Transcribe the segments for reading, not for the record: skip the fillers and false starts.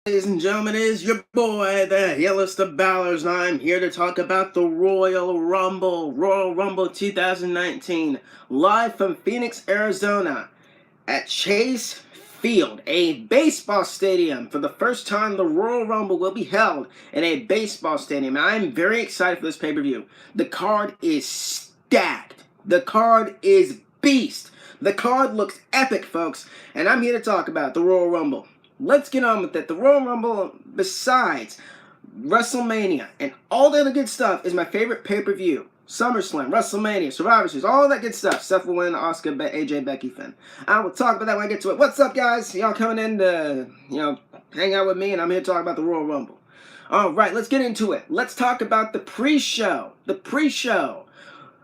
Ladies and gentlemen, it is your boy, the Hillest of Balors, and I'm here to talk about the Royal Rumble 2019, live from Phoenix, Arizona, at Chase Field, a baseball stadium. For the first time, the Royal Rumble will be held in a baseball stadium, and I'm very excited for this pay-per-view. The card is stacked. The card is beast. The card looks epic, folks, and I'm here to talk about the Royal Rumble. Let's get on with it. The Royal Rumble, besides WrestleMania and all the other good stuff, is my favorite pay-per-view. SummerSlam, WrestleMania, Survivor Series, all that good stuff. Seth will win, Oscar, AJ, Becky, Finn. I will talk about that when I get to it. What's up, guys? Y'all coming in to, hang out with me, and I'm here to talk about the Royal Rumble. All right, let's get into it. Let's talk about the pre-show. The pre-show.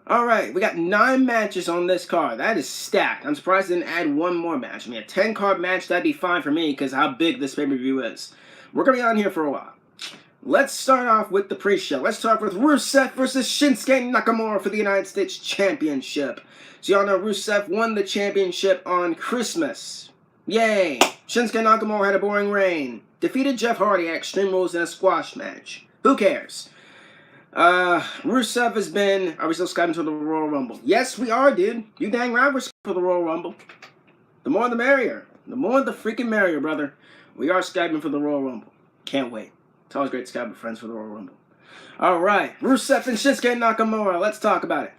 All right, we got 9 matches on this card. That is stacked. I'm surprised they didn't add one more match. I mean, a 10-card match, that'd be fine for me because how big this pay-per-view is. We're going to be on here for a while. Let's start off with the pre-show. Let's start with Rusev versus Shinsuke Nakamura for the United States Championship. So y'all know Rusev won the championship on Christmas. Yay! Shinsuke Nakamura had a boring reign. Defeated Jeff Hardy at Extreme Rules in a squash match. Who cares? Rusev has been... Are we still skyping for the Royal Rumble? Yes, we are, dude. You dang right we're for the Royal Rumble. The more the merrier. The more the freaking merrier, brother. We are skyping for the Royal Rumble. Can't wait. It's always great to Skype with friends for the Royal Rumble. Alright, Rusev and Shinsuke Nakamura. Let's talk about it.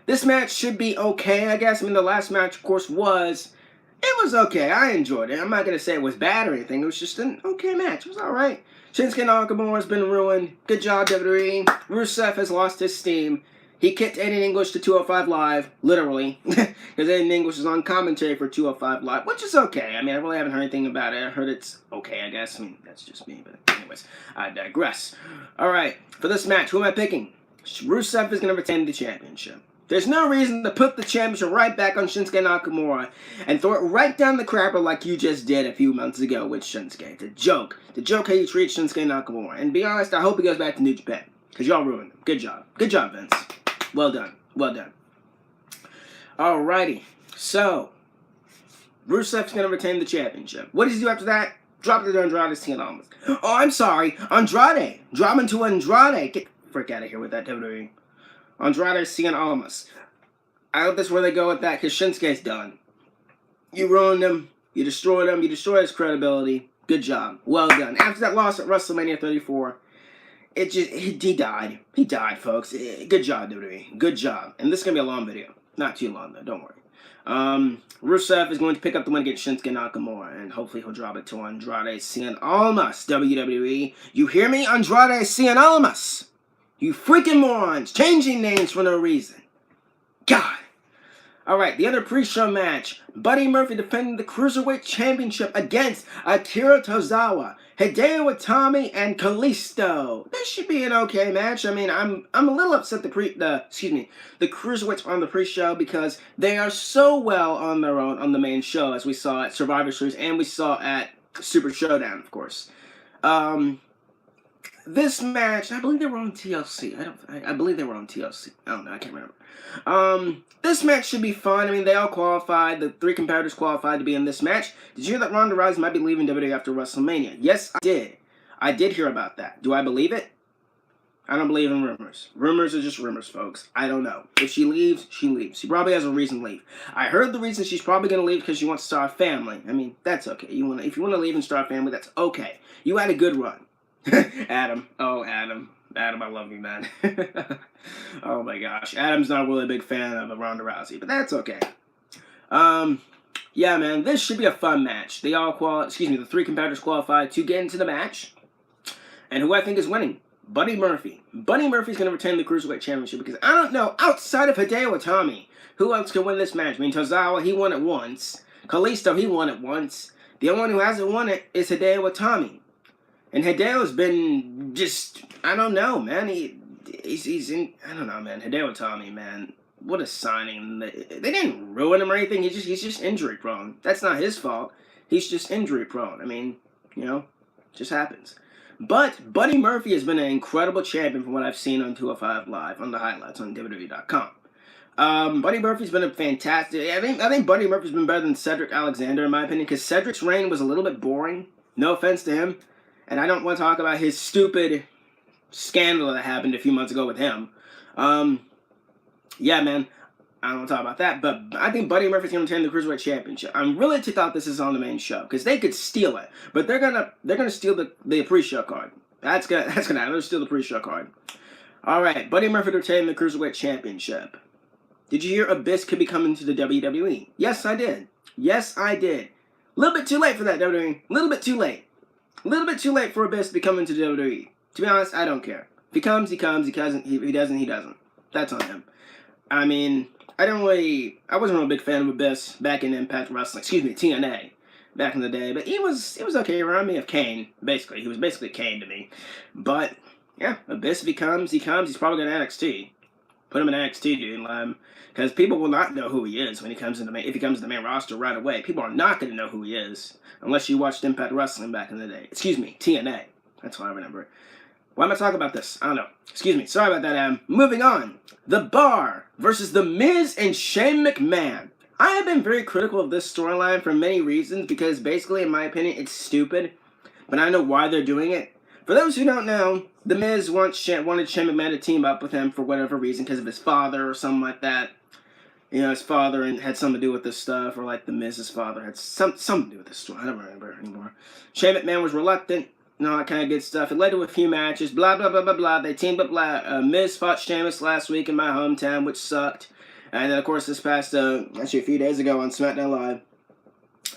This match should be okay, I guess. I mean, the last match, of course, was... It was okay. I enjoyed it. I'm not going to say it was bad or anything. It was just an okay match. It was alright. Shinsuke Nakamura has been ruined. Good job, WWE. Rusev has lost his steam. He kicked Aiden English to 205 Live, literally. Because Aiden English is on commentary for 205 Live, which is okay. I mean, I really haven't heard anything about it. I heard it's okay, I guess. I mean, that's just me, but anyways, I digress. Alright, for this match, who am I picking? Rusev is going to retain the championship. There's no reason to put the championship right back on Shinsuke Nakamura and throw it right down the crapper like you just did a few months ago with Shinsuke. It's a joke. It's a joke how you treat Shinsuke Nakamura. And to be honest, I hope he goes back to New Japan. Because y'all ruined him. Good job. Good job, Vince. Well done. Well done. Alrighty. So, Rusev's going to retain the championship. What does he do after that? Drop it to Andrade Cien Almas. Oh, I'm sorry. Andrade. Drop him to Andrade. Get the frick out of here with that WWE. Andrade Cien Almas. I hope that's where they go with that, because Shinsuke's done. You ruined him. You destroyed him. You destroyed his credibility. Good job. Well done. After that loss at WrestleMania 34, he died. He died, folks. Good job, WWE. Good job. And this is going to be a long video. Not too long, though. Don't worry. Rusev is going to pick up the win against Shinsuke Nakamura, and hopefully he'll drop it to Andrade Cien Almas, WWE. You hear me? Andrade Cien Almas. You freaking morons, changing names for no reason. God. Alright, the other pre-show match. Buddy Murphy defending the Cruiserweight Championship against Akira Tozawa, Hideo Itami, and Kalisto. This should be an okay match. I mean, I'm a little upset the Cruiserweights on the pre-show because they are so well on their own on the main show, as we saw at Survivor Series and we saw at Super Showdown, of course. This match, I believe they were on TLC. I believe they were on TLC. I don't know. I can't remember. This match should be fun. I mean, they all qualified. The 3 competitors qualified to be in this match. Did you hear that Ronda Rousey might be leaving WWE after WrestleMania? Yes, I did. I did hear about that. Do I believe it? I don't believe in rumors. Rumors are just rumors, folks. I don't know. If she leaves, she leaves. She probably has a reason to leave. I heard the reason she's probably going to leave because she wants to start a family. I mean, that's okay. If you want to leave and start a family, that's okay. You had a good run. Adam. Oh, Adam. Adam, I love you, man. Oh, my gosh. Adam's not really a big fan of Ronda Rousey, but that's okay. Yeah, man, this should be a fun match. The 3 competitors qualified to get into the match. And who I think is winning? Buddy Murphy. Buddy Murphy's going to retain the Cruiserweight Championship because I don't know, outside of Hideo Itami, who else can win this match? I mean, Tozawa, he won it once. Kalisto, he won it once. The only one who hasn't won it is Hideo Itami. And Hideo's been just, I don't know, man. He's in, I don't know, man. Hideo Itami, man. What a signing. They didn't ruin him or anything. He's just injury prone. That's not his fault. He's just injury prone. I mean, just happens. But Buddy Murphy has been an incredible champion from what I've seen on 205 Live, on the highlights on WWE.com. Buddy Murphy's been a fantastic... I think Buddy Murphy's been better than Cedric Alexander, in my opinion, because Cedric's reign was a little bit boring. No offense to him. And I don't want to talk about his stupid scandal that happened a few months ago with him. Yeah, man. I don't want to talk about that, but I think Buddy Murphy's going to retain the Cruiserweight Championship. I'm really thought this is on the main show because they could steal it, but they're gonna steal the pre-show card. That's gonna happen. They'll steal the pre-show card. All right, Buddy Murphy retaining the Cruiserweight Championship. Did you hear Abyss could be coming to the WWE? Yes, I did. Yes, I did. A little bit too late for that, WWE. A little bit too late. A little bit too late for Abyss to be coming to the WWE. To be honest, I don't care. If he comes, he comes. He doesn't, he doesn't. That's on him. I mean, I wasn't a big fan of Abyss back in Impact Wrestling. Excuse me, TNA. Back in the day. But he was okay. He reminded me of Kane, basically. He was basically Kane to me. But, yeah, Abyss, if he comes, he's probably going to NXT. Put him in NXT, dude. Because people will not know who he is when he comes in if he comes to the main roster right away. People are not going to know who he is unless you watched Impact Wrestling back in the day. Excuse me, TNA. That's why I remember it. Why am I talking about this? I don't know. Excuse me. Sorry about that, Moving on. The Bar versus The Miz and Shane McMahon. I have been very critical of this storyline for many reasons because basically, in my opinion, it's stupid. But I know why they're doing it. For those who don't know, The Miz wanted Shane McMahon to team up with him for whatever reason because of his father or something like that. You know, his father had something to do with this stuff, or like The Miz's father had something to do with this story. I don't remember anymore. Shane McMahon was reluctant. All that kind of good stuff. It led to a few matches. Blah, blah, blah, blah, blah. They teamed up. Miz fought Sheamus last week in my hometown, which sucked. And then, of course, this past, actually a few days ago on SmackDown Live,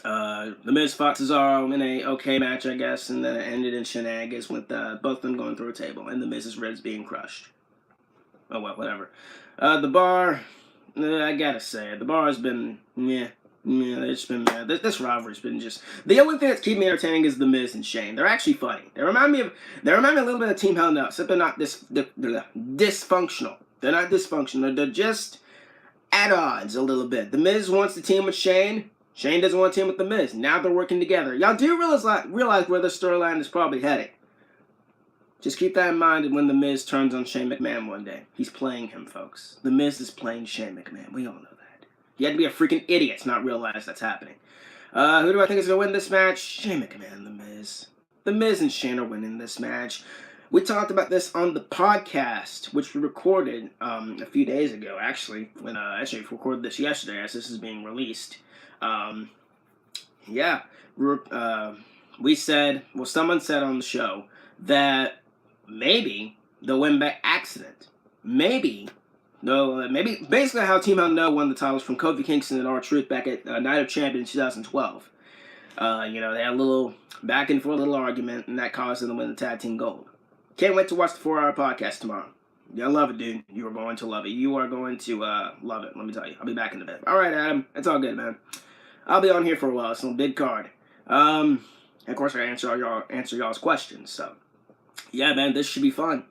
The Miz fought Cesaro in a okay match, I guess. And then it ended in shenanigans with both of them going through a table and The Miz's ribs being crushed. Oh, well, whatever. The Bar, I gotta say it. The Bar has been, yeah, it's been this rivalry's been just the only thing that's keeping me entertaining is The Miz and Shane. They're actually funny. They remind me a little bit of Team Hell No, except they're not dysfunctional. They're not dysfunctional. They're just at odds a little bit. The Miz wants to team with Shane. Shane doesn't want to team with The Miz. Now they're working together. Y'all do realize where the storyline is probably heading. Just keep that in mind when The Miz turns on Shane McMahon one day. He's playing him, folks. The Miz is playing Shane McMahon. We all know that. You had to be a freaking idiot to not realize that's happening. Who do I think is going to win this match? Shane McMahon, The Miz. The Miz and Shane are winning this match. We talked about this on the podcast, which we recorded a few days ago, actually. When actually, we recorded this yesterday as this is being released. Yeah. We said, well, someone said on the show that maybe they'll win by accident. Maybe basically how Team Hell No won the titles from Kofi Kingston and R-Truth back at Night of Champions 2012. They had a little back and forth little argument, and that caused them to win the tag team gold. Can't wait to watch the 4-hour podcast tomorrow. You'll love it, dude. You are going to love it. You are going to love it, let me tell you. I'll be back in a bit. All right, Adam. It's all good, man. I'll be on here for a while. It's a big card. Of course, I answer y'all's questions. So, yeah, man, this should be fun.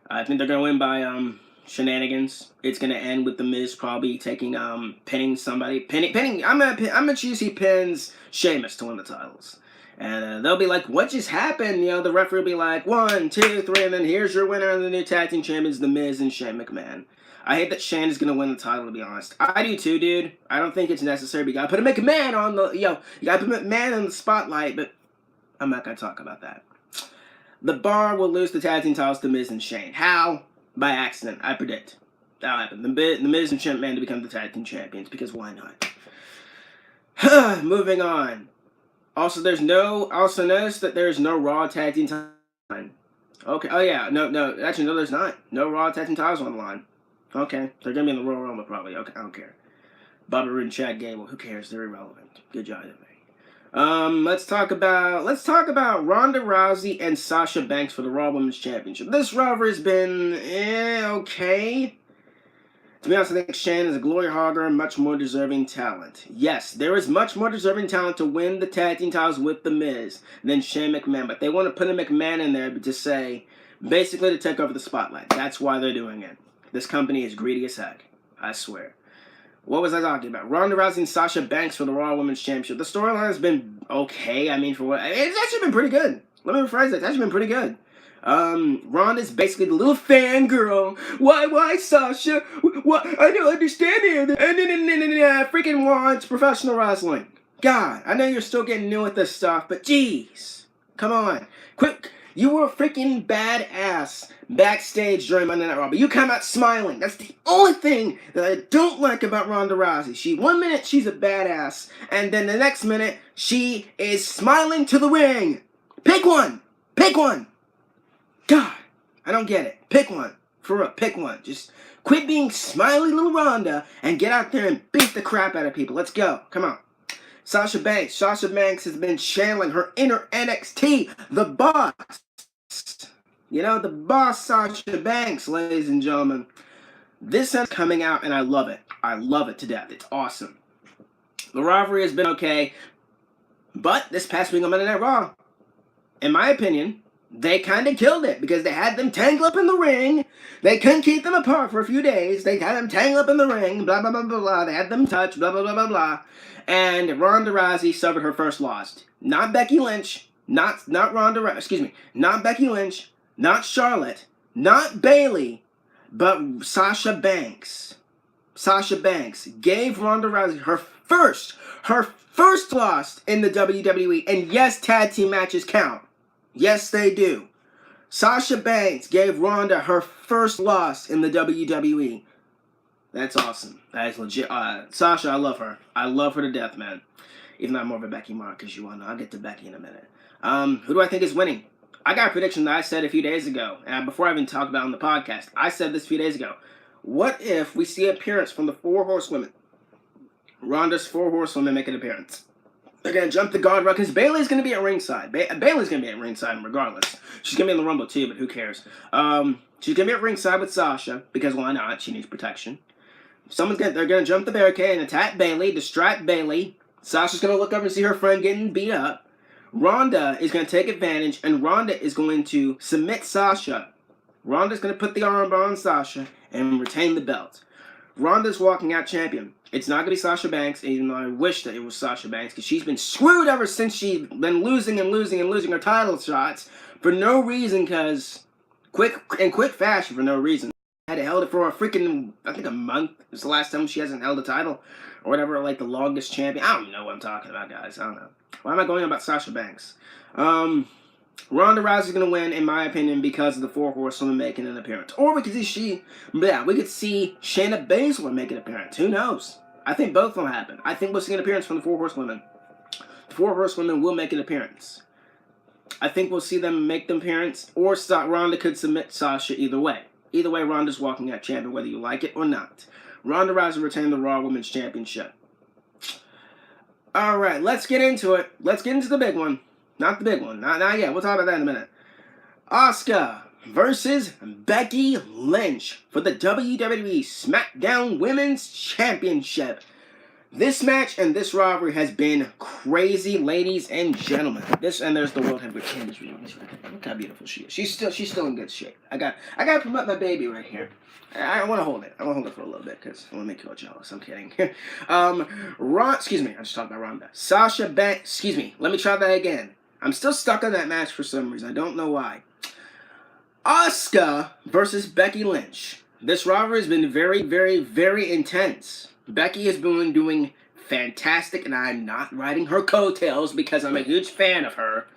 I think they're going to win by shenanigans. It's gonna end with The Miz probably pinning somebody. I'm gonna choose he pins Sheamus to win the titles, and they'll be like, "What just happened?" The referee will be like, 1, 2, 3, and then here's your winner and the new tag team champions, The Miz and Shane McMahon. I hate that Shane is gonna win the title, to be honest. I do too, dude. I don't think it's necessary. But you gotta put a McMahon on you gotta put McMahon in the spotlight. But I'm not gonna talk about that. The Bar will lose the tag team titles to Miz and Shane. How? By accident, I predict. That'll happen. The Miz and Shane McMahon to become the tag team champions, because why not? Moving on. Also notice that there's no Raw tag team time. Okay. Oh yeah. No. Actually, no, there's not. No Raw tag team titles on the line. Okay. They're gonna be in the Royal Rumble probably. Okay. I don't care. Bobby Roode and Chad Gable. Who cares? They're irrelevant. Good job, everybody. Let's talk about Ronda Rousey and Sasha Banks for the Raw Women's Championship. This rivalry has been okay. To be honest, I think Shane is a glory hogger and much more deserving talent. Yes, there is much more deserving talent to win the tag team titles with The Miz than Shane McMahon, but they want to put a McMahon in there to say, basically to take over the spotlight. That's why they're doing it. This company is greedy as heck. I swear. What was I talking about? Ronda Rousey and Sasha Banks for the Raw Women's Championship. The storyline has been okay. I mean, it's actually been pretty good. Let me rephrase that. It's actually been pretty good. Ronda's basically the little fangirl. Why, Sasha? What? I don't understand it. And freaking wants professional wrestling. God, I know you're still getting new with this stuff, but jeez. Come on. Quick. You were a freaking badass backstage during Monday Night Raw, but you come out smiling. That's the only thing that I don't like about Ronda Rousey. One minute she's a badass, and then the next minute she is smiling to the ring. Pick one. Pick one. God, I don't get it. Pick one. For real, pick one. Just quit being smiley little Ronda and get out there and beat the crap out of people. Let's go. Come on. Sasha Banks. Sasha Banks has been channeling her inner NXT, the boss. You know, the boss Sasha Banks, ladies and gentlemen. This is coming out, and I love it. I love it to death. It's awesome. The rivalry has been okay, but this past week on Monday Night Raw, in my opinion, they kind of killed it because they had them tangled up in the ring. They couldn't keep them apart for a few days. They had them tangled up in the ring, blah, blah, blah, blah, blah. They had them touch, blah, blah, blah, blah, blah. And Ronda Rousey suffered her first loss. Not Becky Lynch, not Becky Lynch, not Charlotte, not Bayley, but Sasha Banks. Sasha Banks gave Ronda Rousey her first loss in the WWE. And yes, tag team matches count. Yes, they do. Sasha Banks gave Ronda her first loss in the WWE. That's awesome. That is legit. Sasha, I love her. I love her to death, man. Even though I'm more of a Becky mark, because you all know. I'll get to Becky in a minute. Who do I think is winning? I got a prediction that I said a few days ago. And before I even talked about it on the podcast, I said this a few days ago. What if we see an appearance from the 4 horsewomen? Ronda's 4 horsewomen make an appearance. They're going to jump the guard because Bayley's going to be at ringside. Bayley's going to be at ringside regardless. She's going to be in the Rumble too, but who cares? She's going to be at ringside with Sasha because why not? She needs protection. They're going to jump the barricade and attack Bayley, distract Bayley. Sasha's going to look over and see her friend getting beat up. Ronda is going to take advantage, and Ronda is going to submit Sasha. Ronda's going to put the armbar on Sasha and retain the belt. Ronda's walking out champion. It's not going to be Sasha Banks, even though I wish that it was Sasha Banks, because she's been screwed ever since she's been losing her title shots for no reason, because quick fashion for no reason. Had held it for I think a month. It's the last time she hasn't held a title, or whatever, like the longest champion. I don't know what I'm talking about, guys. I don't know. Why am I going on about Sasha Banks? Ronda Rousey's going to win, in my opinion, because of the 4 horsewomen making an appearance. Or we could see Shayna Baszler make an appearance. Who knows? I think both will happen. I think we'll see an appearance from the 4 horsewomen. The 4 horsewomen will make an appearance. I think we'll see them make the appearance, or Ronda could submit Sasha either way. Either way, Ronda's walking out champion, whether you like it or not. Ronda Rousey retained the Raw Women's Championship. All right, let's get into it. Let's get into the big one. Not the big one. Not yet. We'll talk about that in a minute. Asuka versus Becky Lynch for the WWE SmackDown Women's Championship. This match and this rivalry has been crazy, ladies and gentlemen. And there's the World Heavyweight Championship. Look how beautiful she is. She's still in good shape. I gotta promote my baby right here. I want to hold it. I want to hold it for a little bit because I want to make you all jealous. I'm kidding. Excuse me. I just talked about Ronda. Sasha Banks. Excuse me. Let me try that again. I'm still stuck on that match for some reason. I don't know why. Asuka versus Becky Lynch. This rivalry has been very, very, very intense. Becky has been doing fantastic, and I'm not riding her coattails because I'm a huge fan of her.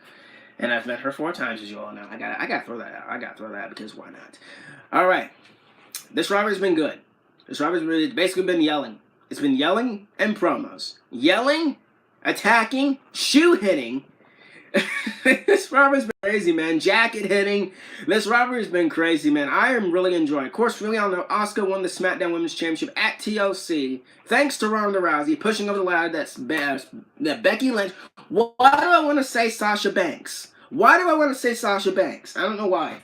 And I've met her 4 times, as you all know. I gotta throw that out. I gotta throw that out because why not? All right. This rivalry's been good. This rivalry's basically been yelling. It's been yelling and promos. Yelling, attacking, shoe hitting. This rivalry's been crazy, man. Jacket hitting. This rivalry's been crazy, man. I am really enjoying it. Of course, really, all know Asuka won the SmackDown Women's Championship at TLC. Thanks to Ronda Rousey pushing over the ladder that Becky Lynch. Why do I want to say Sasha Banks? Why do I want to say Sasha Banks? I don't know why.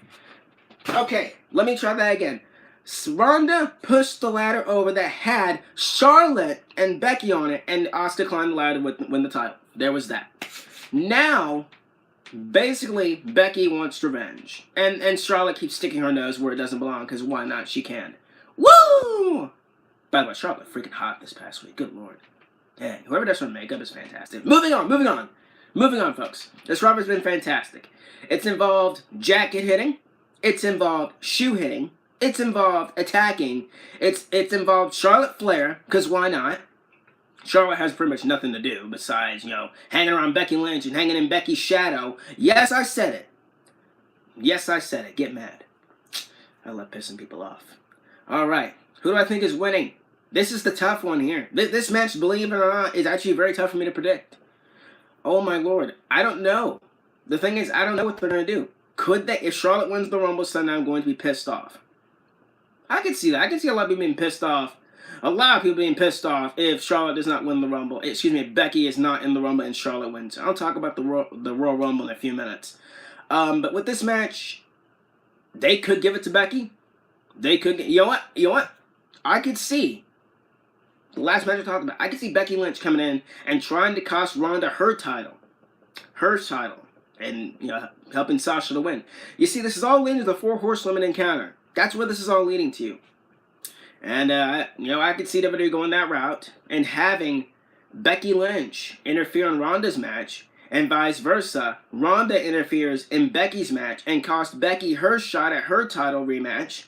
Okay, let me try that again. Ronda pushed the ladder over that had Charlotte and Becky on it, and Asuka climbed the ladder to win the title. There was that. Now, basically, Becky wants revenge. And Charlotte keeps sticking her nose where it doesn't belong, because why not? She can. Woo! By the way, Charlotte freaking hot this past week. Good lord. Dang, whoever does her makeup is fantastic. Moving on, folks. This rivalry's been fantastic. It's involved jacket hitting. It's involved shoe hitting. It's involved attacking. It's involved Charlotte Flair, because why not? Charlotte has pretty much nothing to do besides, hanging around Becky Lynch and hanging in Becky's shadow. Yes, I said it. Yes, I said it. Get mad. I love pissing people off. All right. Who do I think is winning? This is the tough one here. This match, believe it or not, is actually very tough for me to predict. Oh, my Lord. I don't know. The thing is, I don't know what they're going to do. Could they? If Charlotte wins the Rumble Sunday, I'm going to be pissed off. I can see that. I can see a lot of people being pissed off. A lot of people being pissed off if Charlotte does not win the Rumble. Excuse me, if Becky is not in the Rumble and Charlotte wins. I'll talk about the Royal Rumble in a few minutes. But with this match, they could give it to Becky. They could. You know what? I could see. The last match I talked about, I could see Becky Lynch coming in and trying to cost Ronda her title. And, helping Sasha to win. You see, this is all leading to the 4 Horsewomen encounter. That's where this is all leading to. And, I could see WWE going that route and having Becky Lynch interfere in Ronda's match and vice versa. Ronda interferes in Becky's match and cost Becky her shot at her title rematch.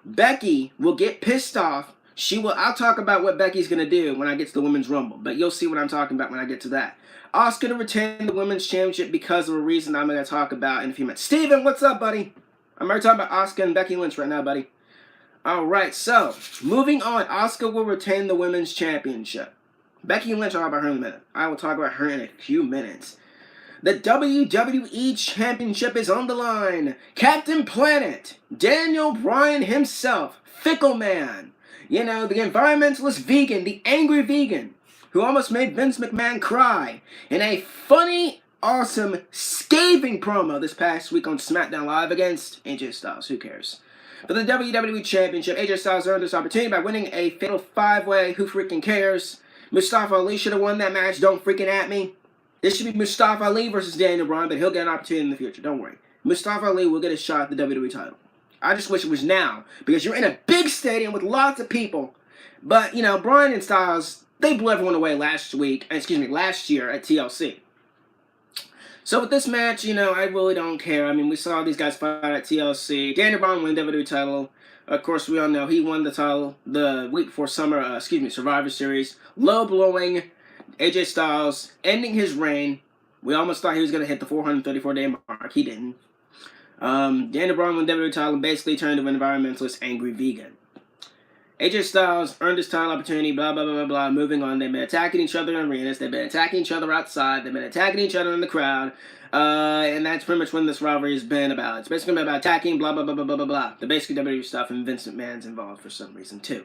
Becky will get pissed off. I'll talk about what Becky's going to do when I get to the Women's Rumble, but you'll see what I'm talking about when I get to that. Asuka to retain the Women's Championship because of a reason I'm going to talk about in a few minutes. Steven, what's up, buddy? I'm already talking about Asuka and Becky Lynch right now, buddy. Alright, so, moving on. Asuka will retain the Women's Championship. Becky Lynch, I'll talk about her in a minute. I will talk about her in a few minutes. The WWE Championship is on the line. Captain Planet, Daniel Bryan himself, Fickle Man. The environmentalist vegan, the angry vegan, who almost made Vince McMahon cry in a funny, awesome, scathing promo this past week on SmackDown Live against AJ Styles. Who cares? For the WWE Championship, AJ Styles earned this opportunity by winning a fatal 5-way. Who freaking cares? Mustafa Ali should have won that match. Don't freaking at me. This should be Mustafa Ali versus Daniel Bryan, but he'll get an opportunity in the future. Don't worry. Mustafa Ali will get a shot at the WWE title. I just wish it was now, because you're in a big stadium with lots of people. But, Bryan and Styles, they blew everyone away last year at TLC. So with this match, I really don't care. I mean, we saw these guys fight at TLC. Daniel Bryan won the WWE title. Of course, we all know he won the title the week before Survivor Series. Low blowing AJ Styles, ending his reign. We almost thought he was going to hit the 434-day mark. He didn't. Daniel Bryan won the WWE title and basically turned into an environmentalist angry vegan. AJ Styles earned his title opportunity, blah, blah, blah, blah, blah. Moving on, they've been attacking each other in arenas. They've been attacking each other outside. They've been attacking each other in the crowd. And that's pretty much when this rivalry has been about. It's basically been about attacking, blah, blah, blah, blah, blah, blah, blah. The basic WWE stuff, and Vince McMahon's involved for some reason, too.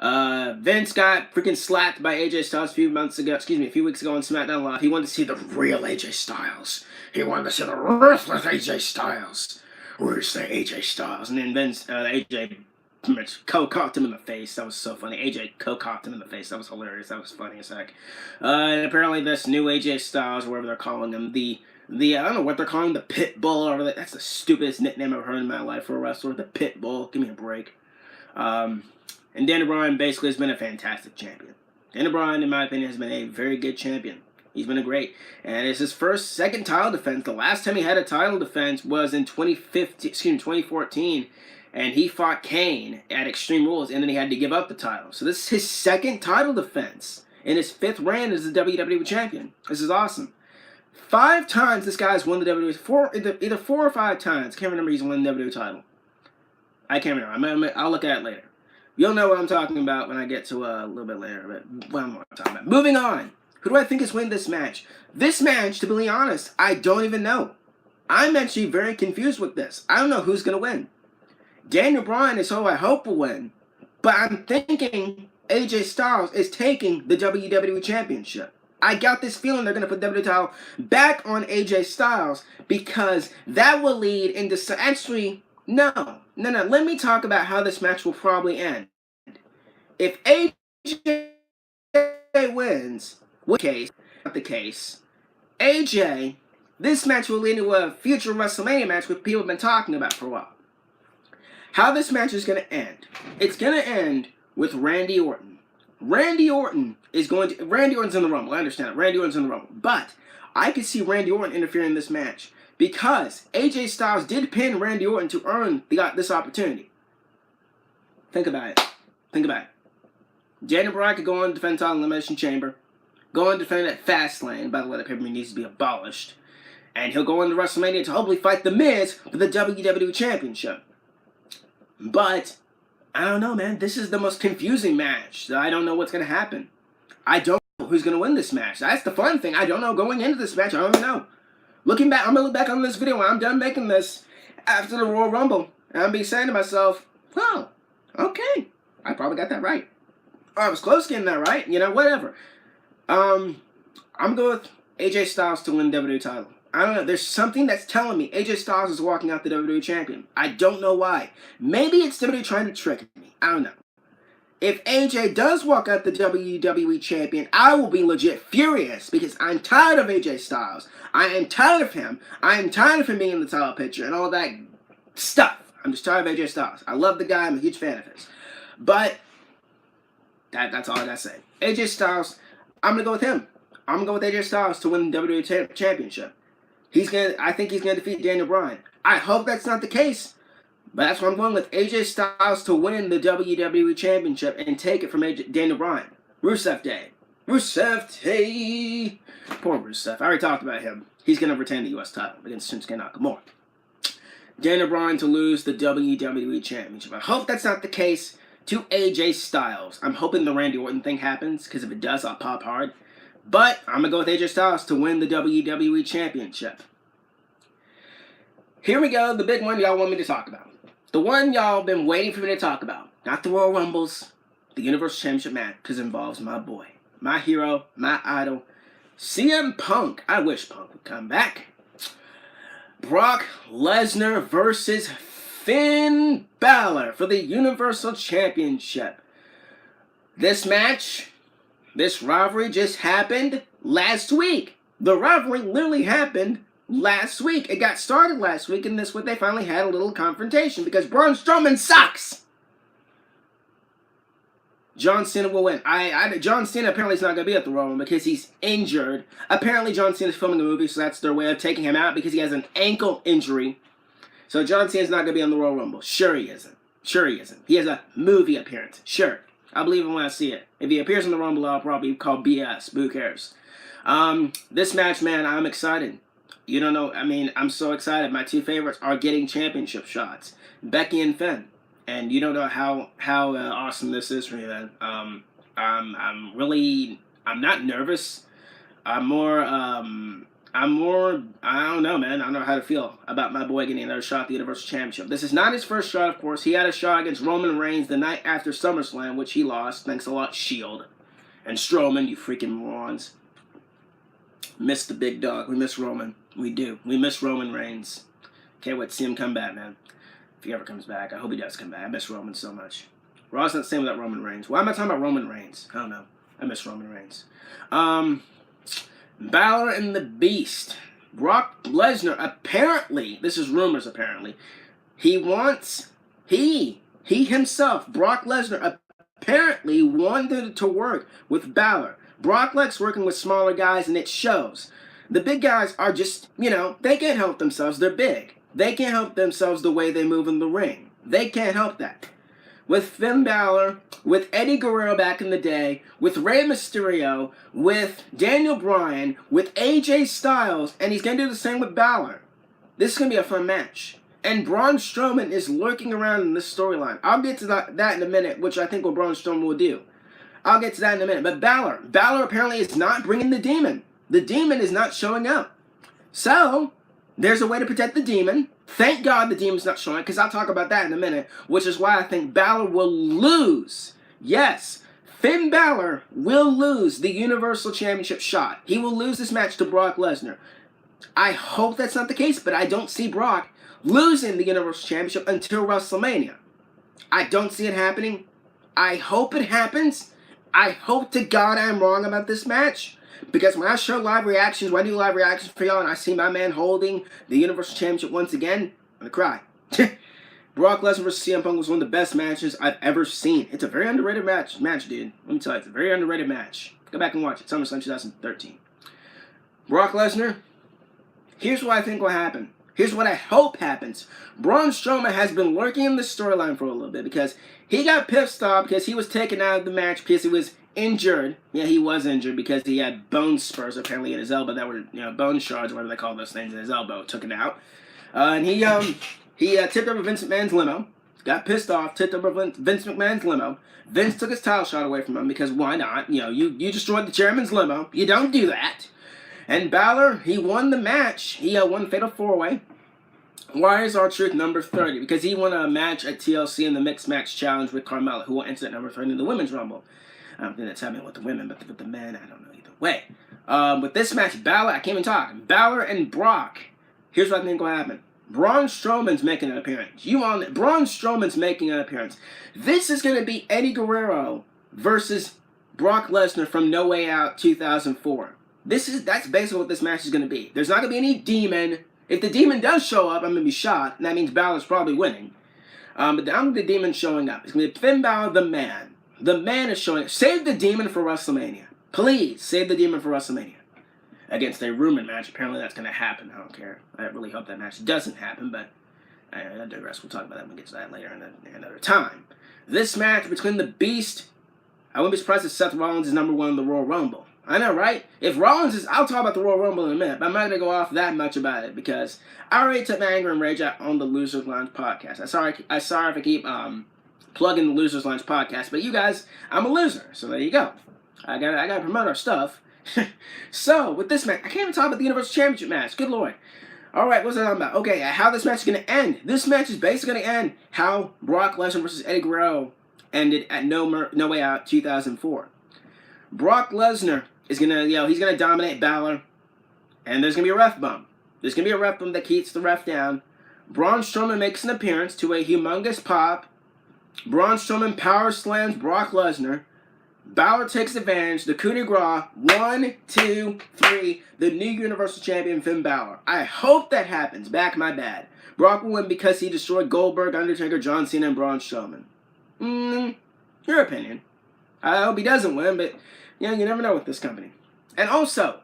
Vince got freaking slapped by AJ Styles a few weeks ago on SmackDown Live. He wanted to see the real AJ Styles. He wanted to see the ruthless AJ Styles. Where's the AJ Styles? And then Vince, AJ pretty much co-cocked him in the face. That was so funny. AJ co-cocked him in the face. That was hilarious. That was funny as heck. And apparently this new AJ Styles, whatever they're calling him, the I don't know what they're calling him, the Pit Bull, or that's the stupidest nickname I've heard in my life for a wrestler. The Pit Bull. Give me a break. And Daniel Bryan basically has been a fantastic champion. Daniel Bryan, in my opinion, has been a very good champion. He's been a great. And it's his second title defense. The last time he had a title defense was in 2014. And he fought Kane at Extreme Rules, and then he had to give up the title. So this is his second title defense in his 5th reign as the WWE champion. This is awesome. 5 times this guy's won the WWE, either 4 or 5 times. Can't remember he's won the WWE title. I can't remember. I'll look at it later. You'll know what I'm talking about when I get to a little bit later. But what I'm talking about. Moving on. Who do I think is winning this match? This match, to be honest, I don't even know. I'm actually very confused with this. I don't know who's going to win. Daniel Bryan is who I hope will win, but I'm thinking AJ Styles is taking the WWE Championship. I got this feeling they're going to put the WWE title back on AJ Styles because that will lead into... Actually, no. Let me talk about how this match will probably end. If AJ wins, which case, not the case, AJ, this match will lead into a future WrestleMania match which people have been talking about for a while. How this match is going to end. It's going to end with Randy Orton. Randy Orton's in the Rumble. I understand it. Randy Orton's in the Rumble. But I could see Randy Orton interfering in this match because AJ Styles did pin Randy Orton to earn this opportunity. Think about it. Daniel Bryan could go on and defend title in the Elimination Chamber. go and defend at Fastlane. By the way, the pay-per-view needs to be abolished. And he'll go into WrestleMania to hopefully fight The Miz for the WWE Championship. But, I don't know, man. This is the most confusing match. I don't know what's going to happen. I don't know who's going to win this match. That's the fun thing. I don't know going into this match. I don't even know. Looking back, I'm going to look back on this video when I'm done making this after the Royal Rumble. And I'll be saying to myself, oh, okay. I probably got that right. Or I was close getting that right. You know, whatever. I'm going with AJ Styles to win the WWE title. I don't know. There's something that's telling me AJ Styles is walking out the WWE champion. I don't know why. Maybe it's WWE trying to trick me. I don't know. If AJ does walk out the WWE champion, I will be legit furious because I'm tired of AJ Styles. I am tired of him. I am tired of him being in the title picture and all that stuff. I'm just tired of AJ Styles. I love the guy. I'm a huge fan of his. But that's all I gotta say. AJ Styles, I'm gonna go with him. I'm gonna go with AJ Styles to win the WWE championship. I think he's gonna defeat Daniel Bryan. I hope that's not the case. But that's what I'm going with. AJ Styles to win the WWE Championship and take it from Daniel Bryan. Rusev Day. Rusev Day. Poor Rusev. I already talked about him. He's going to retain the U.S. title against Shinsuke Nakamura. Daniel Bryan to lose the WWE Championship. I hope that's not the case to AJ Styles. I'm hoping the Randy Orton thing happens, because if it does, I'll pop hard. But I'm going to go with AJ Styles to win the WWE Championship. Here we go, the big one y'all want me to talk about. The one y'all been waiting for me to talk about. Not the Royal Rumbles, the Universal Championship match, because it involves my boy, my hero, my idol, CM Punk. I wish Punk would come back. Brock Lesnar versus Finn Balor for the Universal Championship. This match, this rivalry just happened last week. The rivalry literally happened last week. It got started last week, and this week they finally had a little confrontation because Braun Strowman sucks. John Cena will win. John Cena apparently is not going to be at the Royal Rumble because he's injured. Apparently John Cena is filming a movie, so that's their way of taking him out because he has an ankle injury. So John Cena's not going to be on the Royal Rumble. Sure he isn't. Sure he isn't. He has a movie appearance. Sure. I'll believe him when I see it. If he appears in the Rumble, I'll probably call BS. Who cares? This match, man, I'm excited. You don't know, I mean, I'm so excited. My two favorites are getting championship shots. Becky and Finn. And you don't know how awesome this is for me, man. I'm not nervous. I'm more, I don't know, man. I don't know how to feel about my boy getting another shot at the Universal Championship. This is not his first shot, of course. He had a shot against Roman Reigns the night after SummerSlam, which he lost. Thanks a lot, Shield. And Strowman, you freaking morons. Miss the big dog. We miss Roman. We do. We miss Roman Reigns. Can't wait to see him come back, man. If he ever comes back. I hope he does come back. I miss Roman so much. Raw's not the same without Roman Reigns. Why am I talking about Roman Reigns? I don't know. I miss Roman Reigns. Balor and the Beast. Brock Lesnar, apparently, this is rumors apparently, he himself, Brock Lesnar, apparently wanted to work with Balor. Brock likes working with smaller guys, and it shows. The big guys are just, they can't help themselves. They're big. They can't help themselves the way they move in the ring. They can't help that. With Finn Balor, with Eddie Guerrero back in the day, with Rey Mysterio, with Daniel Bryan, with AJ Styles, and he's going to do the same with Balor. This is going to be a fun match. And Braun Strowman is lurking around in this storyline. I'll get to that in a minute, which I think what Braun Strowman will do. I'll get to that in a minute. But Balor apparently is not bringing the demon. The demon is not showing up. So, there's a way to protect the demon. Thank God the demon's not showing up, because I'll talk about that in a minute, which is why I think Balor will lose. Yes, Finn Balor will lose the Universal Championship shot. He will lose this match to Brock Lesnar. I hope that's not the case, but I don't see Brock losing the Universal Championship until WrestleMania. I don't see it happening. I hope it happens. I hope to God I'm wrong about this match. Because when I show live reactions, when I do live reactions for y'all, and I see my man holding the Universal Championship once again, I'm going to cry. Brock Lesnar vs. CM Punk was one of the best matches I've ever seen. It's a very underrated match, dude. Let me tell you, it's a very underrated match. Go back and watch it. SummerSlam 2013. Brock Lesnar, here's what I think will happen. Here's what I hope happens. Braun Strowman has been lurking in the storyline for a little bit because he got pissed off because he was taken out of the match because he was injured. Yeah, he was injured because he had bone spurs apparently in his elbow that were, bone shards, whatever they call those things in his elbow. Took it out, and he tipped over Vince McMahon's limo. Got pissed off, tipped over Vince McMahon's limo. Vince took his title shot away from him because why not? You destroyed the chairman's limo. You don't do that. And Balor, he won the match. He won Fatal 4-Way. Why is R-Truth number 30? Because he won a match at TLC in the Mixed Match Challenge with Carmella, who will enter at number 30 in the Women's Rumble. I don't think that's happening with the women, but with the men, I don't know either way. With this match, Balor, I can't even talk. Balor and Brock. Here's what I think will happen. Braun Strowman's making an appearance. Braun Strowman's making an appearance. This is going to be Eddie Guerrero versus Brock Lesnar from No Way Out 2004. That's basically what this match is going to be. There's not going to be any demon. If the demon does show up, I'm going to be shocked, and that means Balor's probably winning. But I'm the demon showing up. It's going to be Finn Balor, the man. The man is showing up. Save the demon for WrestleMania. Please, save the demon for WrestleMania. Against a rumored match. Apparently that's going to happen. I don't care. I really hope that match doesn't happen, but I digress. We'll talk about that when we get to that later in another time. This match between the Beast, I wouldn't be surprised if Seth Rollins is number 1 in the Royal Rumble. I know, right? If Rollins is, I'll talk about the Royal Rumble in a minute, but I'm not going to go off that much about it because I already took my anger and rage out on the Losers Lounge podcast. I'm sorry if I keep plugging the Losers Lounge podcast, but you guys, I'm a loser, so there you go. I gotta promote our stuff. So, with this match, I can't even talk about the Universal Championship match. Good Lord. Alright, what's that talking about? Okay, how this match is going to end. This match is basically going to end how Brock Lesnar versus Eddie Guerrero ended at No Way Out 2004. Brock Lesnar is going to, he's going to dominate Balor, and there's going to be a ref bump. There's going to be a ref bump that keeps the ref down. Braun Strowman makes an appearance to a humongous pop. Braun Strowman power slams Brock Lesnar. Balor takes advantage. The coup de grace. 1, 2, 3. The new Universal Champion, Finn Balor. I hope that happens. Back my bad. Brock will win because he destroyed Goldberg, Undertaker, John Cena, and Braun Strowman. Your opinion. I hope he doesn't win, but you never know with this company. And also,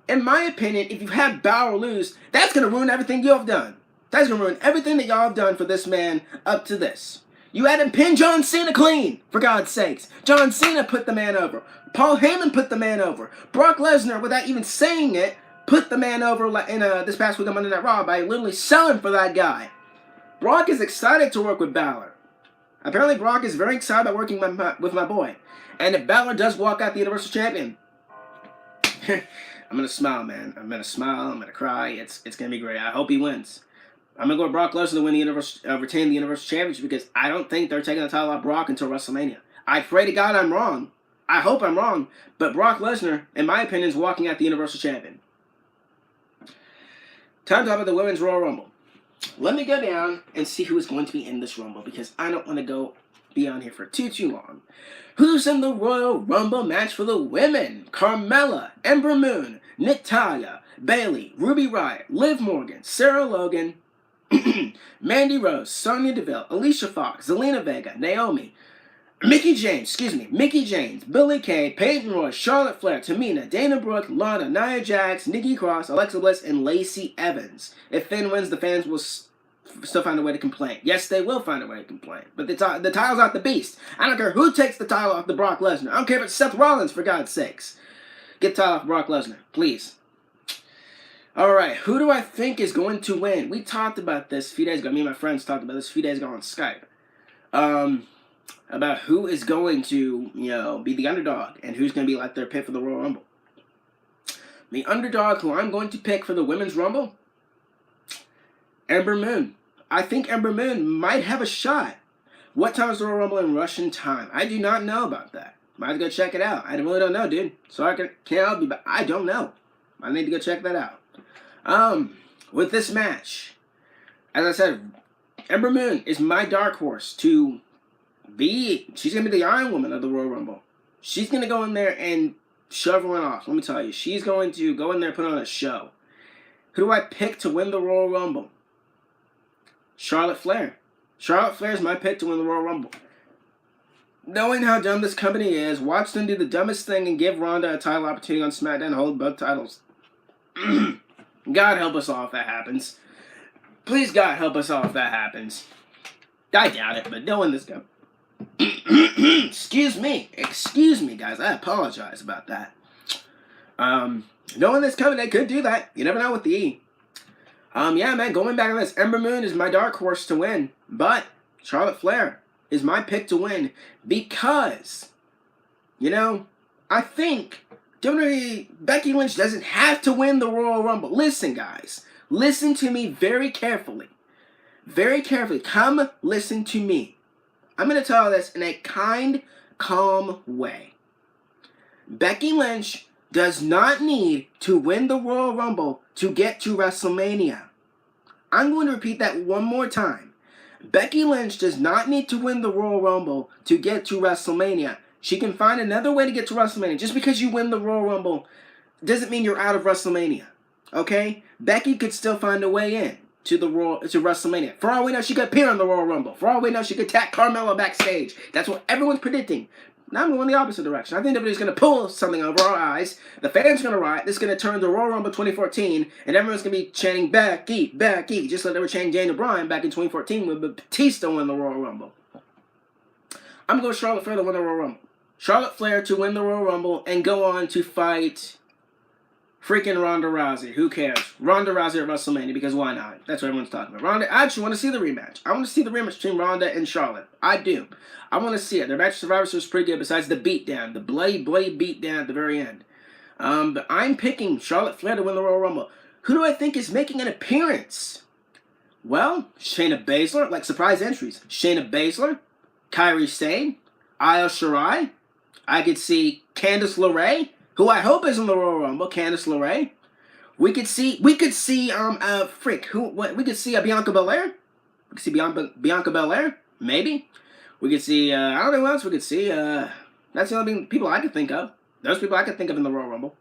in my opinion, if you have Balor lose, that's going to ruin everything you have done. That's going to ruin everything that y'all have done for this man up to this. You had him pin John Cena clean, for God's sakes. John Cena put the man over. Paul Heyman put the man over. Brock Lesnar, without even saying it, put the man over in this past week on Monday Night Raw by literally selling for that guy. Brock is excited to work with Balor. Apparently, Brock is very excited about working with my boy. And if Balor does walk out the Universal Champion, I'm going to smile, man. I'm going to smile. I'm going to cry. It's going to be great. I hope he wins. I'm going to go with Brock Lesnar to win the retain the Universal Championship because I don't think they're taking the title off Brock until WrestleMania. I pray to God I'm wrong. I hope I'm wrong. But Brock Lesnar, in my opinion, is walking out the Universal Champion. Time to talk about the Women's Royal Rumble. Let me go down and see who is going to be in this Rumble because I don't want to be on here for too long. Who's in the Royal Rumble match for the women? Carmella, Ember Moon, Natalya, Bayley, Ruby Riott, Liv Morgan, Sarah Logan, Mandy Rose, Sonya Deville, Alicia Fox, Zelina Vega, Naomi, Mickie James, Billie Kay, Peyton Royce, Charlotte Flair, Tamina, Dana Brooke, Lana, Nia Jax, Nikki Cross, Alexa Bliss, and Lacey Evans. If Finn wins, the fans will still find a way to complain. Yes, they will find a way to complain. But the title's out the Beast. I don't care who takes the title off the Brock Lesnar. I don't care if it's Seth Rollins, for God's sakes. Get the title off Brock Lesnar, please. Alright, who do I think is going to win? We talked about this a few days ago. Me and my friends talked about this a few days ago on Skype. About who is going to, be the underdog and who's going to be like their pick for the Royal Rumble. The underdog who I'm going to pick for the Women's Rumble, Ember Moon. I think Ember Moon might have a shot. What time is the Royal Rumble in Russian time? I do not know about that. Might have to go check it out. I really don't know, dude. So I can't help you, but I don't know. I need to go check that out. With this match, as I said, Ember Moon is my dark horse to be. She's going to be the Iron Woman of the Royal Rumble. She's going to go in there and shove everyone off. Let me tell you. She's going to go in there and put on a show. Who do I pick to win the Royal Rumble? Charlotte Flair. Charlotte Flair is my pick to win the Royal Rumble. Knowing how dumb this company is, watch them do the dumbest thing and give Ronda a title opportunity on SmackDown and hold both titles. God help us all if that happens. Please, God help us all if that happens. I doubt it, but they'll win this cup. Excuse me, guys. I apologize about that. Knowing this coming, they could do that. You never know with the E. Yeah, man, going back on this, Ember Moon is my dark horse to win, but Charlotte Flair is my pick to win because, I think WWE Becky Lynch doesn't have to win the Royal Rumble. Listen, guys, listen to me very carefully. Very carefully. Come listen to me. I'm going to tell this in a kind, calm way. Becky Lynch does not need to win the Royal Rumble to get to WrestleMania. I'm going to repeat that one more time. Becky Lynch does not need to win the Royal Rumble to get to WrestleMania. She can find another way to get to WrestleMania. Just because you win the Royal Rumble doesn't mean you're out of WrestleMania. Okay? Becky could still find a way in to WrestleMania. For all we know, she could appear in the Royal Rumble. For all we know, she could attack Carmella backstage. That's what everyone's predicting. Now I'm going the opposite direction. I think WWE's going to pull something over our eyes. The fans are going to riot. This is going to turn to Royal Rumble 2014, and everyone's going to be chanting Becky, Becky, just like they were chanting Daniel Bryan back in 2014 when Batista won the Royal Rumble. I'm going Charlotte Flair to win the Royal Rumble. Charlotte Flair to win the Royal Rumble and go on to fight freaking Ronda Rousey. Who cares? Ronda Rousey at WrestleMania, because why not? That's what everyone's talking about. Ronda, I actually want to see the rematch. I want to see the rematch between Ronda and Charlotte. I do. I want to see it. Their match Survivor Series was pretty good besides the beatdown. The bloody beatdown at the very end. But I'm picking Charlotte Flair to win the Royal Rumble. Who do I think is making an appearance? Well, Shayna Baszler, like surprise entries. Shayna Baszler, Kairi Sane, Io Shirai. I could see Candice LeRae, who I hope is in the Royal Rumble. Candice LeRae. We could see we could see Bianca Belair. We could see Bianca Belair, maybe. We could see I don't know who else we could see. That's the only people I could think of. Those people I could think of in the Royal Rumble.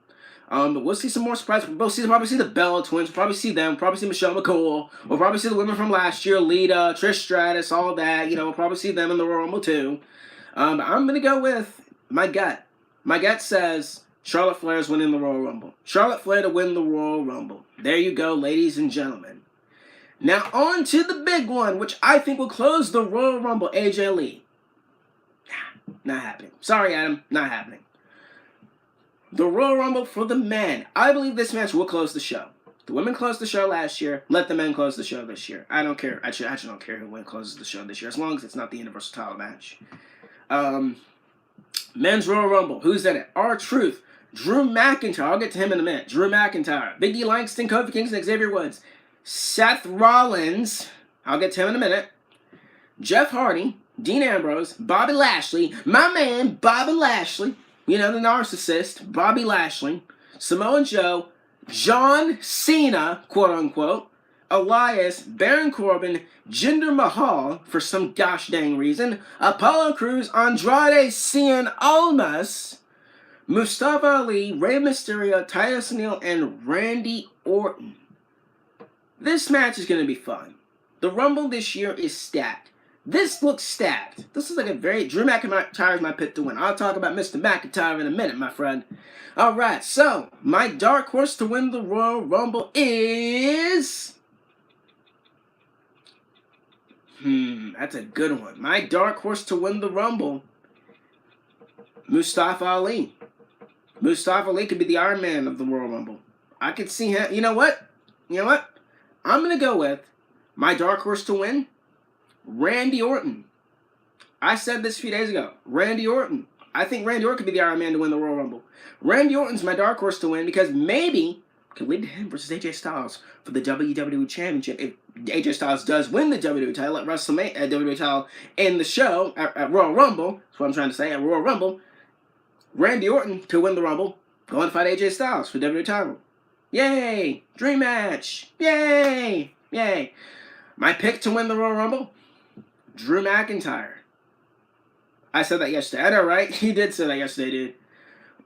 But we'll see some more surprises. We'll probably see the Bella Twins. We'll probably see them. Probably see Michelle McCool. We'll probably see the women from last year, Lita, Trish Stratus, all that. We'll probably see them in the Royal Rumble too. But I'm gonna go with my gut. My gut says Charlotte Flair is winning the Royal Rumble. Charlotte Flair to win the Royal Rumble. There you go, ladies and gentlemen. Now on to the big one, which I think will close the Royal Rumble. AJ Lee. Not happening. Sorry, Adam. Not happening. The Royal Rumble for the men. I believe this match will close the show. The women closed the show last year. Let the men close the show this year. I don't care. I actually don't care who closes the show this year, as long as it's not the Universal title match. Men's Royal Rumble. Who's in it? R-Truth. Drew McIntyre. I'll get to him in a minute. Drew McIntyre. Big E Langston, Kofi Kingston, Xavier Woods. Seth Rollins. I'll get to him in a minute. Jeff Hardy. Dean Ambrose. Bobby Lashley. My man, Bobby Lashley. The narcissist. Bobby Lashley. Samoa Joe. John Cena, quote unquote. Elias, Baron Corbin, Jinder Mahal, for some gosh dang reason, Apollo Crews, Andrade Cien Almas, Mustafa Ali, Rey Mysterio, Titus O'Neil, and Randy Orton. This match is going to be fun. The Rumble this year is stacked. This looks stacked. This is like a very... Drew McIntyre is my pick to win. I'll talk about Mr. McIntyre in a minute, my friend. Alright, so, my dark horse to win the Royal Rumble is... that's a good one. My dark horse to win the Rumble, Mustafa Ali. Mustafa Ali could be the Iron Man of the Royal Rumble. I could see him. You know what? I'm going to go with my dark horse to win, Randy Orton. I said this a few days ago. Randy Orton. I think Randy Orton could be the Iron Man to win the Royal Rumble. Randy Orton's my dark horse to win because maybe could lead to him versus AJ Styles for the WWE Championship. If AJ Styles does win the WWE title at WrestleMania, WWE title in the show at Royal Rumble, that's what I'm trying to say, at Royal Rumble, Randy Orton to win the Rumble, going to fight AJ Styles for WWE title. Yay! Dream match! Yay! Yay! My pick to win the Royal Rumble, Drew McIntyre. I said that yesterday. I know, right? You did say that yesterday, dude.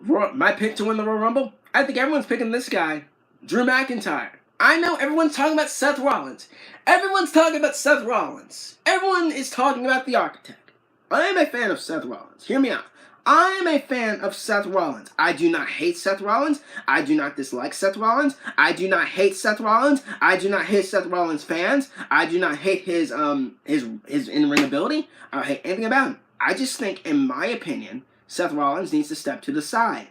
My pick to win the Royal Rumble, I think everyone's picking this guy, Drew McIntyre. I know everyone's talking about Seth Rollins. Everyone's talking about Seth Rollins. Everyone is talking about the Architect. I am a fan of Seth Rollins. Hear me out. I am a fan of Seth Rollins. I do not hate Seth Rollins. I do not dislike Seth Rollins. I do not hate Seth Rollins. I do not hate Seth Rollins fans. I do not hate his in-ring ability. I don't hate anything about him. I just think, in my opinion, Seth Rollins needs to step to the side.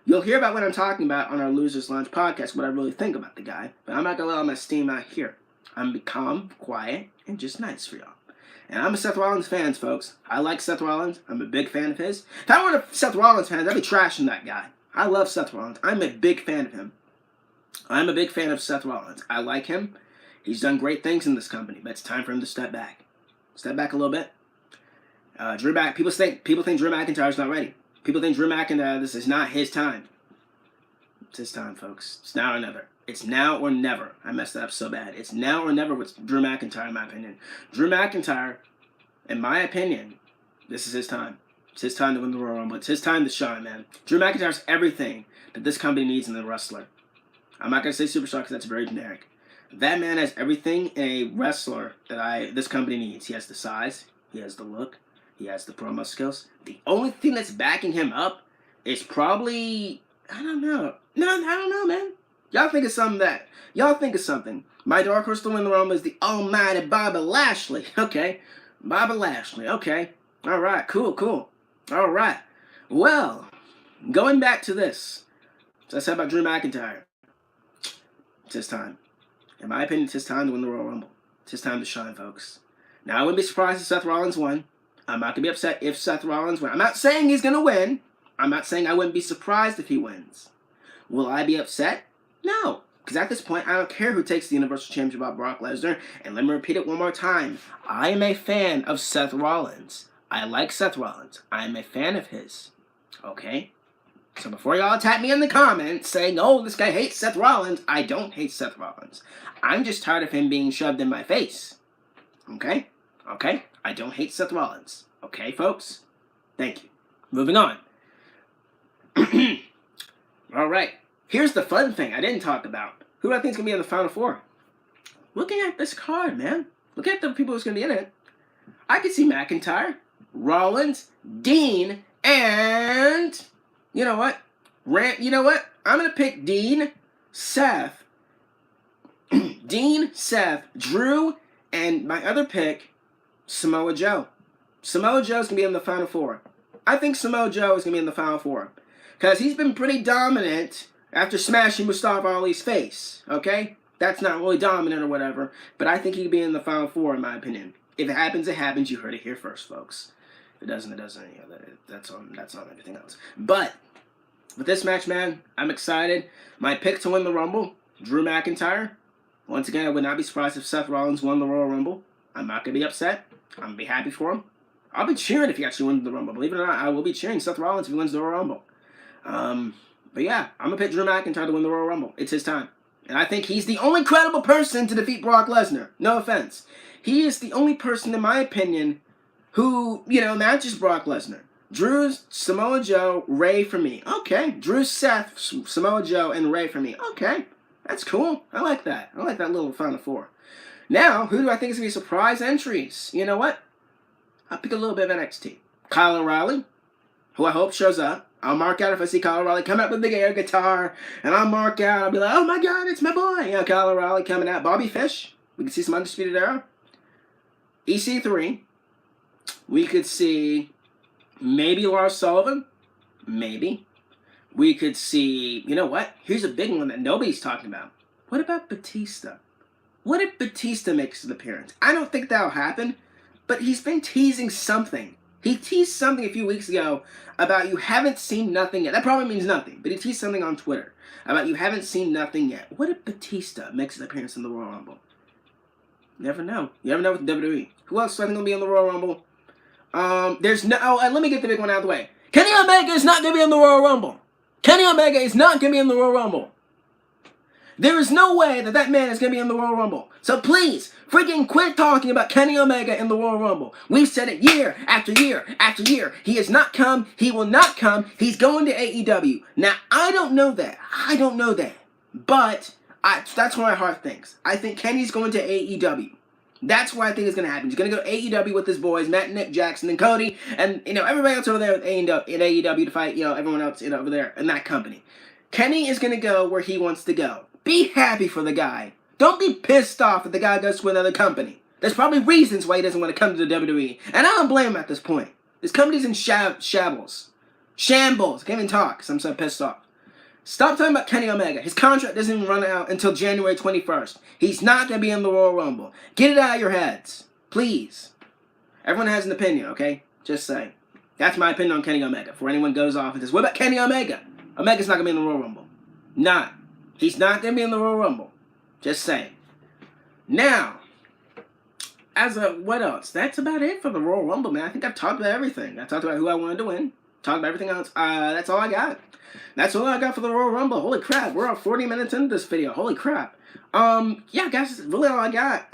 You'll hear about what I'm talking about on our Losers Lunch podcast, what I really think about the guy, but I'm not going to let all my steam out here. I'm going to be calm, quiet, and just nice for y'all. And I'm a Seth Rollins fan, folks. I like Seth Rollins. I'm a big fan of his. If I weren't a Seth Rollins fan, I'd be trashing that guy. I love Seth Rollins. I'm a big fan of him. I'm a big fan of Seth Rollins. I like him. He's done great things in this company, but it's time for him to step back. Step back a little bit. People think Drew McIntyre's not ready. People think Drew McIntyre, this is not his time. It's his time, folks. It's now or never. It's now or never. I messed that up so bad. It's now or never with Drew McIntyre, in my opinion. Drew McIntyre, in my opinion, this is his time. It's his time to win the Royal Rumble. It's his time to shine, man. Drew McIntyre's everything that this company needs in a wrestler. I'm not going to say superstar because that's very generic. That man has everything in a wrestler that this company needs. He has the size. He has the look. He has the promo skills. The only thing that's backing him up is probably, I don't know. No, I don't know, man. Y'all think of something. My dark horse to win the Rumble is the almighty Bobby Lashley. Okay. Bobby Lashley. Okay. All right. Cool. All right. Well, going back to this. As I said about Drew McIntyre. It's his time. In my opinion, it's his time to win the Royal Rumble. It's his time to shine, folks. Now, I wouldn't be surprised if Seth Rollins won. I'm not going to be upset if Seth Rollins wins. I'm not saying he's going to win. I'm not saying I wouldn't be surprised if he wins. Will I be upset? No. Because at this point, I don't care who takes the Universal Championship about Brock Lesnar. And let me repeat it one more time. I am a fan of Seth Rollins. I like Seth Rollins. I am a fan of his. Okay? So before y'all attack me in the comments saying, oh, this guy hates Seth Rollins, I don't hate Seth Rollins. I'm just tired of him being shoved in my face. Okay? Okay? I don't hate Seth Rollins. Okay, folks? Thank you. Moving on. All right. Here's the fun thing I didn't talk about. Who do I think is going to be in the Final Four? Looking at this card, man. Look at the people who's going to be in it. I could see McIntyre, Rollins, Dean, and... You know what? I'm going to pick Dean, Seth, Drew, and my other pick, Samoa Joe. Samoa Joe's going to be in the Final Four. I think Samoa Joe is going to be in the Final Four. Because he's been pretty dominant after smashing Mustafa Ali's face. Okay? That's not really dominant or whatever. But I think he could be in the Final Four, in my opinion. If it happens, it happens. You heard it here first, folks. If it doesn't, it doesn't. You know, that's on everything else. But with this match, man, I'm excited. My pick to win the Rumble, Drew McIntyre. Once again, I would not be surprised if Seth Rollins won the Royal Rumble. I'm not going to be upset. I'm going to be happy for him. I'll be cheering if he actually wins the Rumble. Believe it or not, I will be cheering Seth Rollins if he wins the Royal Rumble. But yeah, I'm going to pick Drew McIntyre to win the Royal Rumble. It's his time. And I think he's the only credible person to defeat Brock Lesnar. No offense. He is the only person, in my opinion, who, matches Brock Lesnar. Drew's, Samoa Joe, Ray for me. Okay. Drew, Seth, Samoa Joe, and Ray for me. Okay. That's cool. I like that. I like that little Final Four. Now, who do I think is going to be surprise entries? You know what? I'll pick a little bit of NXT. Kyle O'Reilly, who I hope shows up. I'll mark out if I see Kyle O'Reilly come out with the big air guitar, and I'll mark out. I'll be like, oh my God, it's my boy. Kyle O'Reilly coming out. Bobby Fish. We can see some Undisputed Era. EC3. We could see maybe Lars Sullivan. Maybe. We could see, you know what? Here's a big one that nobody's talking about. What about Batista? What if Batista makes an appearance? I don't think that'll happen, but he's been teasing something. He teased something a few weeks ago about you haven't seen nothing yet. That probably means nothing, but he teased something on Twitter about you haven't seen nothing yet. What if Batista makes an appearance in the Royal Rumble? You never know. You never know with WWE. Who else do I think will be in the Royal Rumble? Let me get the big one out of the way. Kenny Omega is not going to be in the Royal Rumble. Kenny Omega is not going to be in the Royal Rumble. There is no way that man is going to be in the Royal Rumble. So please, freaking quit talking about Kenny Omega in the Royal Rumble. We've said it year after year after year. He has not come. He will not come. He's going to AEW. Now, I don't know that. But that's what my heart thinks. I think Kenny's going to AEW. That's what I think is going to happen. He's going to go to AEW with his boys, Matt, Nick, Jackson, and Cody, and everybody else over there in AEW to fight everyone else over there in that company. Kenny is going to go where he wants to go. Be happy for the guy. Don't be pissed off if the guy goes to another company. There's probably reasons why he doesn't want to come to the WWE, and I don't blame him at this point. His company's in shambles. Shambles. I can't even talk because I'm so pissed off. Stop talking about Kenny Omega. His contract doesn't even run out until January 21st. He's not going to be in the Royal Rumble. Get it out of your heads. Please. Everyone has an opinion, okay? Just saying. That's my opinion on Kenny Omega. Before anyone goes off and says, what about Kenny Omega? Omega's not going to be in the Royal Rumble. Not. He's not going to be in the Royal Rumble. Just saying. Now, what else? That's about it for the Royal Rumble, man. I think I've talked about everything. I talked about who I wanted to win. Talked about everything else. That's all I got. That's all I got for the Royal Rumble. Holy crap, we're on 40 minutes into this video. Holy crap. Yeah, guys, that's really all I got.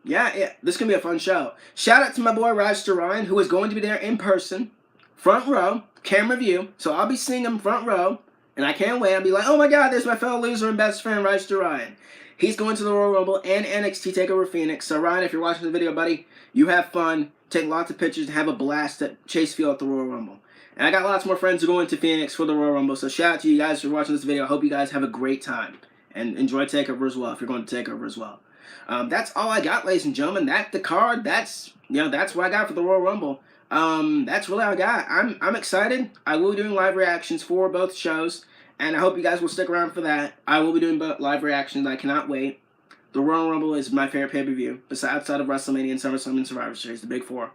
Yeah, this is going to be a fun show. Shout out to my boy, Roger Ryan, who is going to be there in person. Front row, camera view. So I'll be seeing him front row. And I can't wait. I'll be like, oh my god, there's my fellow loser and best friend, Roger Ryan. He's going to the Royal Rumble and NXT TakeOver Phoenix. So Ryan, if you're watching the video, buddy, you have fun. Take lots of pictures and have a blast at Chase Field at the Royal Rumble. And I got lots more friends who are going to Phoenix for the Royal Rumble. So shout out to you guys for watching this video. I hope you guys have a great time. And enjoy TakeOver as well if you're going to TakeOver as well. That's all I got, ladies and gentlemen. That's the card. That's what I got for the Royal Rumble. That's really all I got. I'm excited. I will be doing live reactions for both shows. And I hope you guys will stick around for that. I will be doing live reactions. I cannot wait. The Royal Rumble is my favorite pay-per-view. Besides outside of WrestleMania and SummerSlam and Survivor Series, the big four.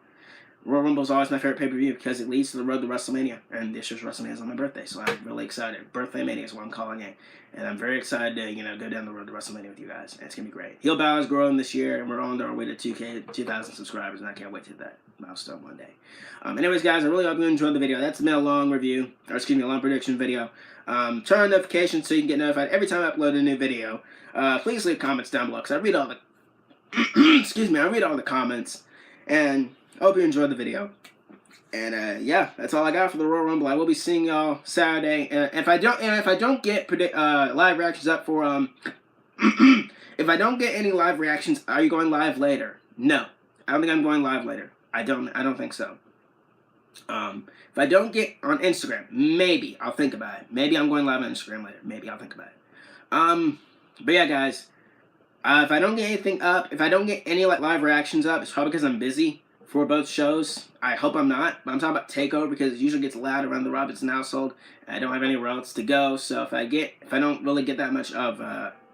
Royal Rumble is always my favorite pay-per-view because it leads to the road to WrestleMania. And this year's WrestleMania is on my birthday, so I'm really excited. Birthday Mania is what I'm calling it. And I'm very excited to, go down the road to WrestleMania with you guys. And it's going to be great. Heel Balor's growing this year, and we're on our way to 2,000 subscribers, and I can't wait to hit that milestone one day. Anyways, guys, I really hope you enjoyed the video. That's been a long review, or excuse me, a long prediction video. Turn on notifications so you can get notified every time I upload a new video. Please leave comments down below, because I read all the... excuse me, I read all the comments. And I hope you enjoyed the video. And yeah, that's all I got for the Royal Rumble. I will be seeing y'all Saturday. If I don't get live reactions up for if I don't get any live reactions, are you going live later? No, I don't think I'm going live later. I don't think so. If I don't get on Instagram, maybe I'll think about it. Maybe I'm going live on Instagram later. Maybe I'll think about it. But yeah, guys, if I don't get anything up, if I don't get any live reactions up, it's probably because I'm busy for both shows. I hope I'm not, but I'm talking about TakeOver because it usually gets loud around the Robinson household, and I don't have anywhere else to go. So if I don't really get that much of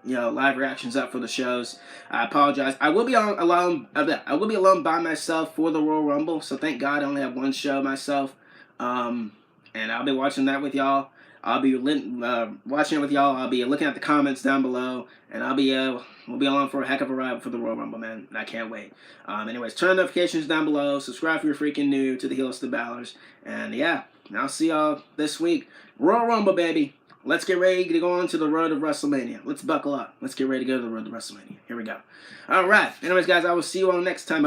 live reactions up for the shows, I apologize. I will be alone by myself for the Royal Rumble. So thank God I only have one show myself, and I'll be watching that with y'all. I'll be watching it with y'all. I'll be looking at the comments down below, and we'll be along for a heck of a ride for the Royal Rumble, man. And I can't wait. Anyways, turn notifications down below. Subscribe if you're freaking new to the Heels to Balors. And yeah, I'll see y'all this week. Royal Rumble, baby. Let's get ready to go on to the road of WrestleMania. Let's buckle up. Let's get ready to go to the road to WrestleMania. Here we go. All right. Anyways, guys, I will see you all next time.